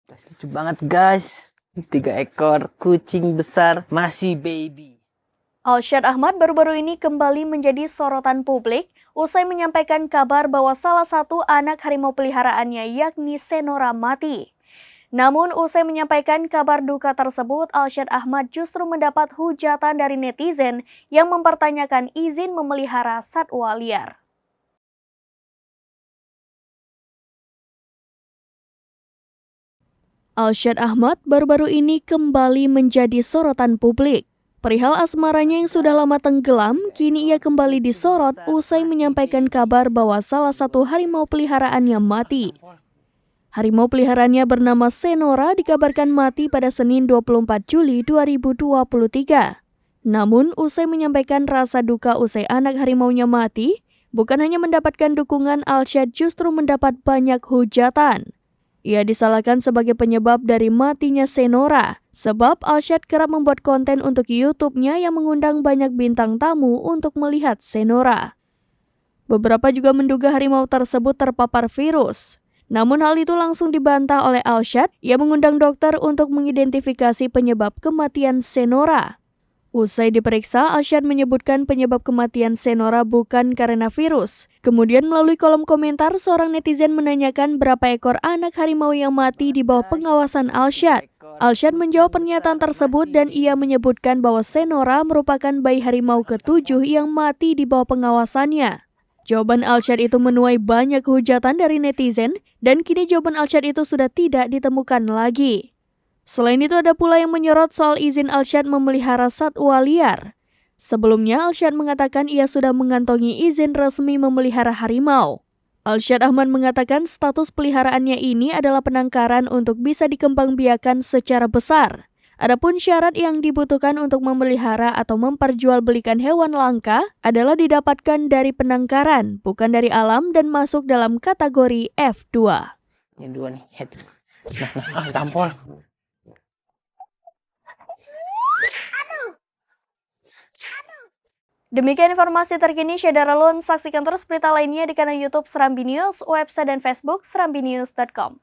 Lucu banget guys. 3 ekor kucing besar masih baby. Alsyad Ahmad baru-baru ini kembali menjadi sorotan publik usai menyampaikan kabar bahwa salah satu anak harimau peliharaannya yakni Senora mati. Namun usai menyampaikan kabar duka tersebut, Alsyad Ahmad justru mendapat hujatan dari netizen yang mempertanyakan izin memelihara satwa liar. Alsyad Ahmad baru-baru ini kembali menjadi sorotan publik. Perihal asmaranya yang sudah lama tenggelam, kini ia kembali disorot usai menyampaikan kabar bahwa salah satu harimau peliharaannya mati. Harimau peliharaannya bernama Senora dikabarkan mati pada Senin 24 Juli 2023. Namun, usai menyampaikan rasa duka usai anak harimaunya mati, bukan hanya mendapatkan dukungan, Alsyad justru mendapat banyak hujatan. Ia disalahkan sebagai penyebab dari matinya Senora, sebab Alsyad kerap membuat konten untuk YouTube-nya yang mengundang banyak bintang tamu untuk melihat Senora. Beberapa juga menduga harimau tersebut terpapar virus. Namun hal itu langsung dibantah oleh Alsyad yang mengundang dokter untuk mengidentifikasi penyebab kematian Senora. Usai diperiksa, Alsyad menyebutkan penyebab kematian Senora bukan karena virus. Kemudian melalui kolom komentar, seorang netizen menanyakan berapa ekor anak harimau yang mati di bawah pengawasan Alsyad. Alsyad menjawab pernyataan tersebut dan ia menyebutkan bahwa Senora merupakan bayi harimau ke-7 yang mati di bawah pengawasannya. Jawaban Alsyad itu menuai banyak hujatan dari netizen dan kini jawaban Alsyad itu sudah tidak ditemukan lagi. Selain itu ada pula yang menyorot soal izin Alsyad memelihara satwa liar. Sebelumnya Alsyad mengatakan ia sudah mengantongi izin resmi memelihara harimau. Alsyad Ahmad mengatakan status peliharaannya ini adalah penangkaran untuk bisa dikembangbiakan secara besar. Adapun syarat yang dibutuhkan untuk memelihara atau memperjualbelikan hewan langka adalah didapatkan dari penangkaran, bukan dari alam dan masuk dalam kategori F2. Ini 2 nih, head. Tampol. Demikian informasi terkini Syedara Lun. Saksikan terus berita lainnya di kanal YouTube Serambi News, website dan Facebook serambinews.com.